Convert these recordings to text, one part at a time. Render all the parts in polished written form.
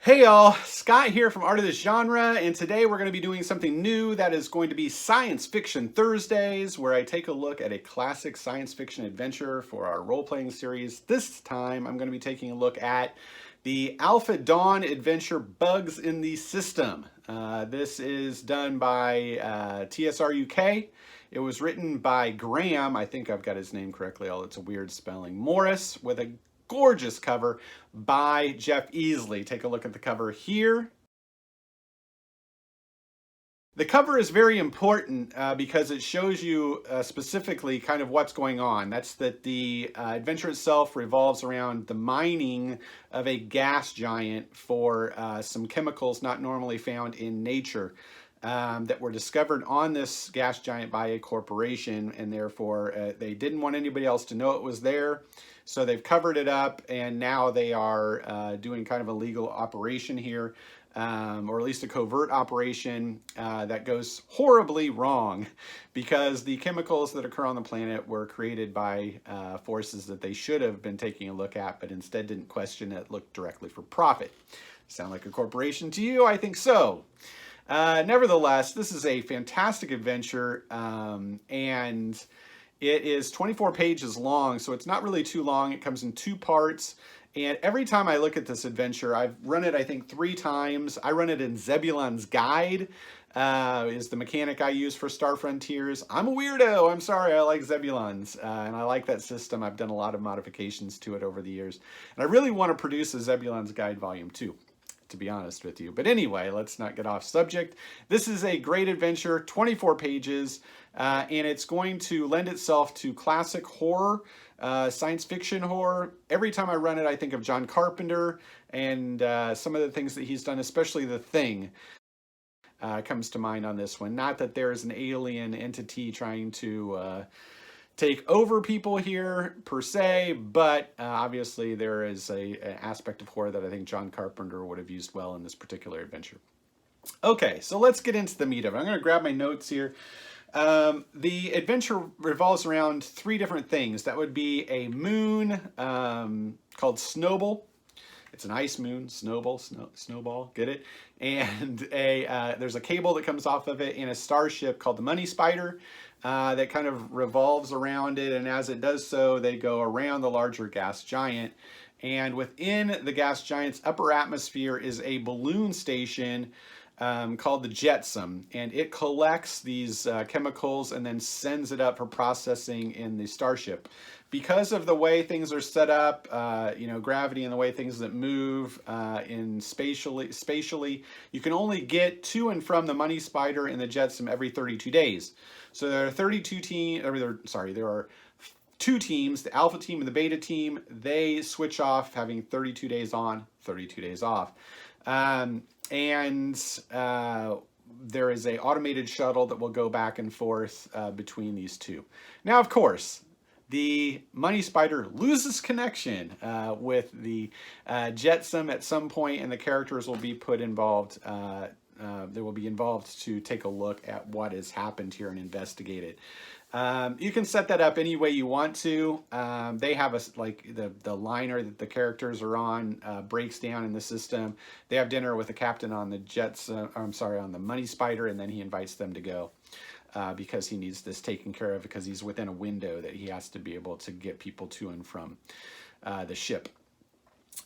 Hey y'all, Scott here from Art of This Genre, and today we're going to be doing something new that is going to be Science Fiction Thursdays, where I take a look at a classic science fiction adventure for our role-playing series. This time I'm going to be taking a look at the Alpha Dawn adventure Bugs in the System. This is done by TSR UK. It was written by Graeme, I think I've got his name correctly, although it's a weird spelling, Morris, with a gorgeous cover by Jeff Easley. Take a look at the cover here. The cover is very important because it shows you specifically kind of what's going on. That's that the adventure itself revolves around the mining of a gas giant for some chemicals not normally found in nature. That were discovered on this gas giant by a corporation, and therefore they didn't want anybody else to know it was there. So they've covered it up, and now they are doing kind of a legal operation here, or at least a covert operation that goes horribly wrong because the chemicals that occur on the planet were created by forces that they should have been taking a look at, but instead didn't question it, looked directly for profit. Sound like a corporation to you? I think so. Nevertheless, this is a fantastic adventure, and it is 24 pages long, so it's not really too long. It comes in 2 parts, and every time I look at this adventure, I've run it, I think, 3 times. I run it in Zebulon's Guide, is the mechanic I use for Star Frontiers. I'm a weirdo. I'm sorry. I like Zebulon's, and I like that system. I've done a lot of modifications to it over the years, and I really want to produce a Zebulon's Guide Volume 2. To be honest with you. But anyway, let's not get off subject. This is a great adventure, 24 pages, and it's going to lend itself to classic horror, science fiction horror. Every time I run it, I think of John Carpenter and some of the things that he's done, especially The Thing. Comes to mind on this one. Not that there is an alien entity trying to take over people here per se, but obviously there is an aspect of horror that I think John Carpenter would have used well in this particular adventure. Okay, so let's get into the meat of it. I'm going to grab my notes here. The adventure revolves around 3 different things. That would be a moon called Snowball. It's an ice moon, snowball, get it? And there's a cable that comes off of it and a starship called the Money Spider that kind of revolves around it. And as it does so, they go around the larger gas giant. And within the gas giant's upper atmosphere is a balloon station called the jetsam, and it collects these chemicals and then sends it up for processing in the starship. Because of the way things are set up, gravity and the way things that move spatially, you can only get to and from the Money Spider and the jetsam every 32 days. So there are 32 teams, there are 2 teams, the Alpha team and the Beta team. They switch off, having 32 days on, 32 days off. There is a automated shuttle that will go back and forth between these 2. Now, of course, the Money Spider loses connection with the jetsam at some point, and the characters will be involved. They will be involved to take a look at what has happened here and investigate it. You can set that up any way you want to. They have the liner that the characters are on breaks down in the system. They have dinner with the captain on the on the Money Spider, and then he invites them to go because he needs this taken care of because he's within a window that he has to be able to get people to and from the ship.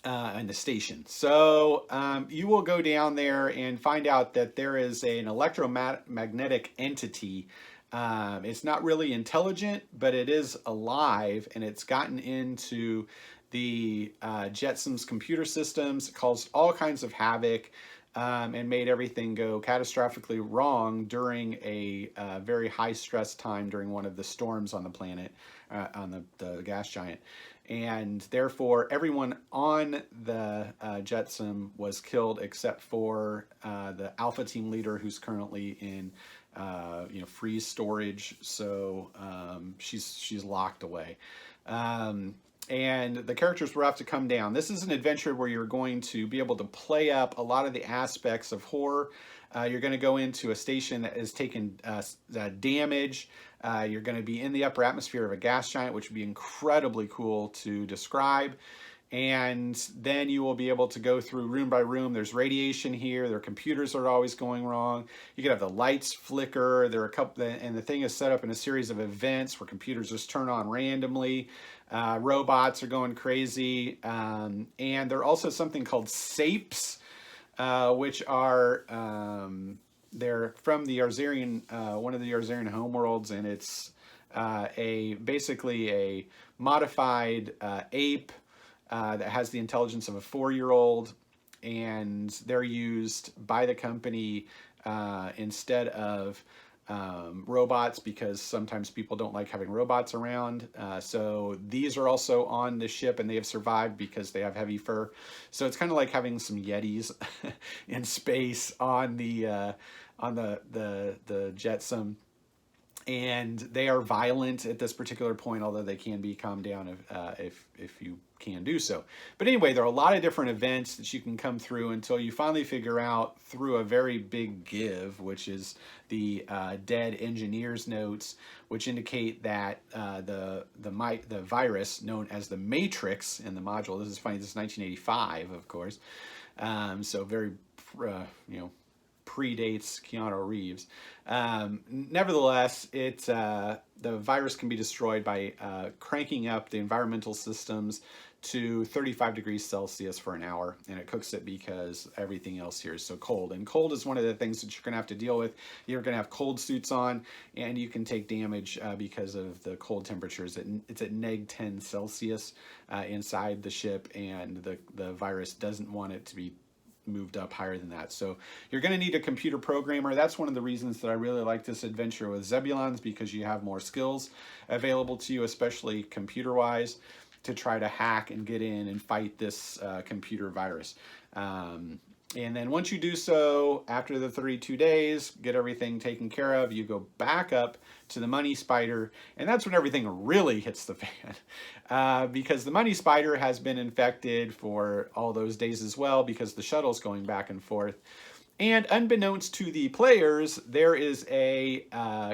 And the station. So you will go down there and find out that there is an electromagnetic entity. It's not really intelligent, but it is alive, and it's gotten into the jetsam's computer systems, caused all kinds of havoc, and made everything go catastrophically wrong during a very high stress time during one of the storms on the planet, on the gas giant. And therefore, everyone on the jetsam was killed except for the Alpha team leader, who's currently in freeze storage. So she's locked away. And the characters will have to come down. This is an adventure where you're going to be able to play up a lot of the aspects of horror. You're going to go into a station that has taken damage. You're going to be in the upper atmosphere of a gas giant, which would be incredibly cool to describe. and then you will be able to go through room by room. There's radiation here. Their computers are always going wrong. You could have the lights flicker. There are a couple, and the thing is set up in a series of events where computers just turn on randomly. Robots are going crazy, and there are also something called sapes, which are they're from the Arzarian, one of the Arzarian homeworlds, and it's basically a modified ape that has the intelligence of a 4-year-old, and they're used by the company instead of robots, because sometimes people don't like having robots around. So these are also on the ship, and they have survived because they have heavy fur. So it's kind of like having some Yetis in space on the jetsam. And they are violent at this particular point, although they can be calmed down if you can do so. But anyway, there are a lot of different events that you can come through until you finally figure out, through a very big give, which is the dead engineer's notes, which indicate that the virus known as the Matrix in the module. This is funny. This is 1985, of course. So very predates Keanu Reeves. Nevertheless, the virus can be destroyed by cranking up the environmental systems to 35 degrees Celsius for an hour, and it cooks it because everything else here is so cold. And cold is one of the things that you're going to have to deal with. You're going to have cold suits on, and you can take damage because of the cold temperatures. It's at -10 Celsius inside the ship, and the virus doesn't want it to be moved up higher than that. So you're going to need a computer programmer. That's one of the reasons that I really like this adventure with Zebulons, because you have more skills available to you, especially computer-wise, to try to hack and get in and fight this computer virus. And then once you do so, after the 32 days, get everything taken care of, you go back up to the Money Spider, and that's when everything really hits the fan. Because the Money Spider has been infected for all those days as well, because the shuttle's going back and forth. And unbeknownst to the players, there is a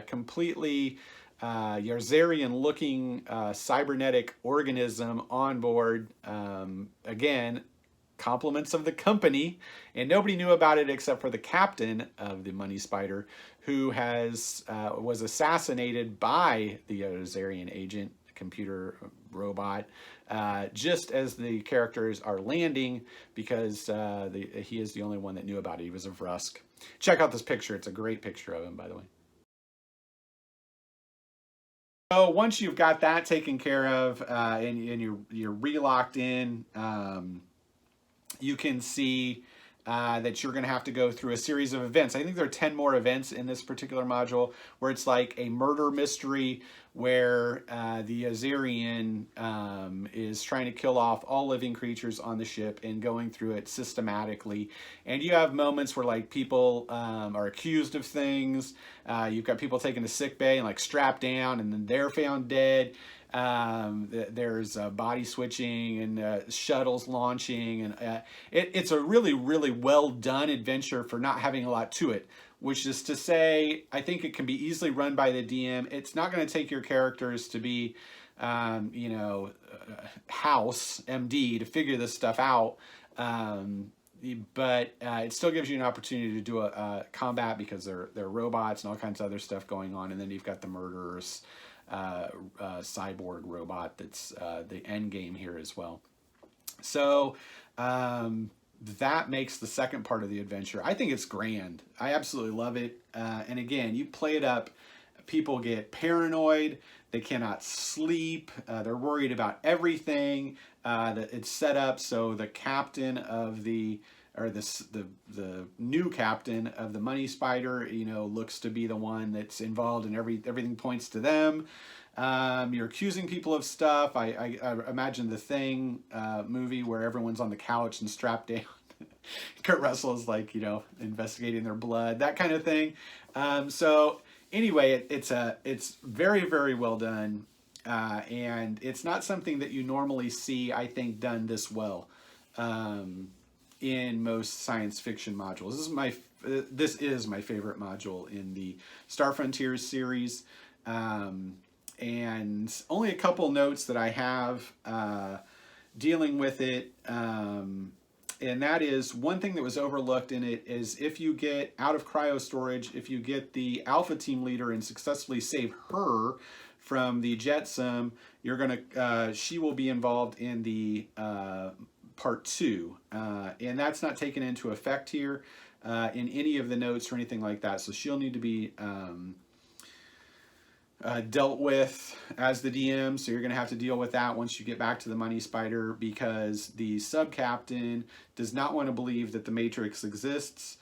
completely Yarzarian-looking cybernetic organism on board. Again, compliments of the company, and nobody knew about it except for the captain of the Money Spider, who was assassinated by the Yarzarian agent, computer robot, just as the characters are landing, because he is the only one that knew about it. He was a Vrusk. Check out this picture. It's a great picture of him, by the way. So once you've got that taken care of, and you're re-locked in, you can see that you're going to have to go through a series of events. I think there are 10 more events in this particular module, where it's like a murder mystery where the Azarian is trying to kill off all living creatures on the ship and going through it systematically. And you have moments where like people are accused of things. You've got people taken to sick bay and like strapped down, and then they're found dead. There's body switching and shuttles launching, and it's a really, really well done adventure for not having a lot to it, which is to say, I think it can be easily run by the DM. It's not going to take your characters to be, House MD to figure this stuff out. But it still gives you an opportunity to do a combat, because they're robots and all kinds of other stuff going on. And then you've got the murderers, cyborg robot that's the end game here as well. So that makes the second part of the adventure. I think it's grand. I absolutely love it. And again, you play it up, people get paranoid, they cannot sleep, they're worried about everything. That it's set up so the captain of the new captain of the Money Spider, looks to be the one that's involved in everything points to them. You're accusing people of stuff. I imagine the Thing movie where everyone's on the couch and strapped down. Kurt Russell is like, investigating their blood, that kind of thing. So anyway, it's very, very well done. And it's not something that you normally see, I think, done this well. In most science fiction modules. This is my favorite module in the Star Frontiers series. And only a couple notes that I have. dealing with it. And that is one thing that was overlooked in it is if you get out of cryo storage, if you get the Alpha team leader and successfully save her from the jetsam, you're gonna she will be involved in the part 2, and that's not taken into effect here in any of the notes or anything like that. So she'll need to be dealt with as the DM, so you're going to have to deal with that once you get back to the Money Spider, because the sub-captain does not want to believe that the Matrix exists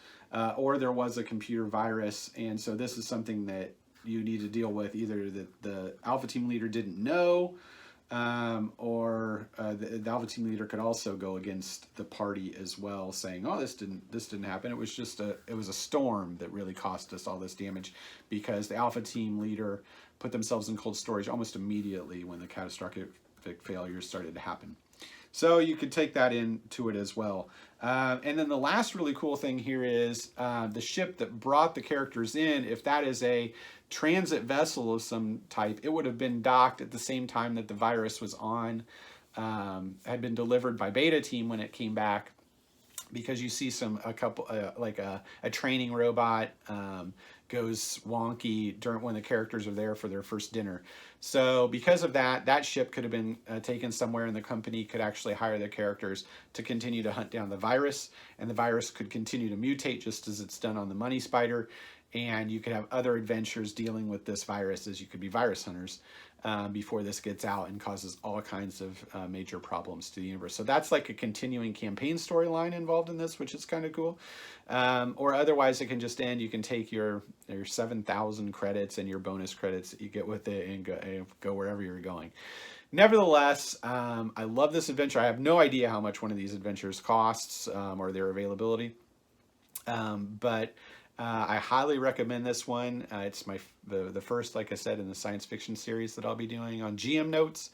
or there was a computer virus, and so this is something that you need to deal with. Either the Alpha team leader didn't know, or the Alpha team leader could also go against the party as well, saying, "Oh, this didn't happen. It was just a storm that really cost us all this damage," because the Alpha team leader put themselves in cold storage almost immediately when the catastrophic failures started to happen. So you could take that into it as well. And then the last really cool thing here is the ship that brought the characters in. If that is a transit vessel of some type, it would have been docked at the same time that the virus was on, had been delivered by Beta Team when it came back, because you see a couple like a training robot goes wonky during when the characters are there for their first dinner. So because of that, that ship could have been taken somewhere, and the company could actually hire the characters to continue to hunt down the virus, and the virus could continue to mutate just as it's done on the Money Spider, and you could have other adventures dealing with this virus, as you could be virus hunters before this gets out and causes all kinds of major problems to the universe. So that's like a continuing campaign storyline involved in this, which is kind of cool. Or otherwise it can just end. You can take your 7,000 credits and your bonus credits that you get with it and go wherever you're going. Nevertheless, I love this adventure. I have no idea how much one of these adventures costs or their availability, but I highly recommend this one. It's the first, like I said, in the science fiction series that I'll be doing on GM Notes,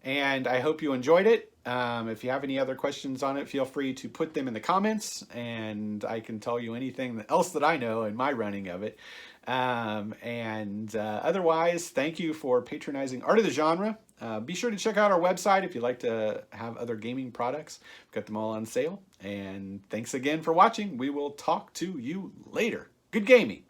and I hope you enjoyed it. If you have any other questions on it, feel free to put them in the comments, and I can tell you anything else that I know in my running of it. Otherwise, thank you for patronizing Art of the Genre. Be sure to check out our website if you'd like to have other gaming products. We've got them all on sale. And thanks again for watching. We will talk to you later. Good gaming.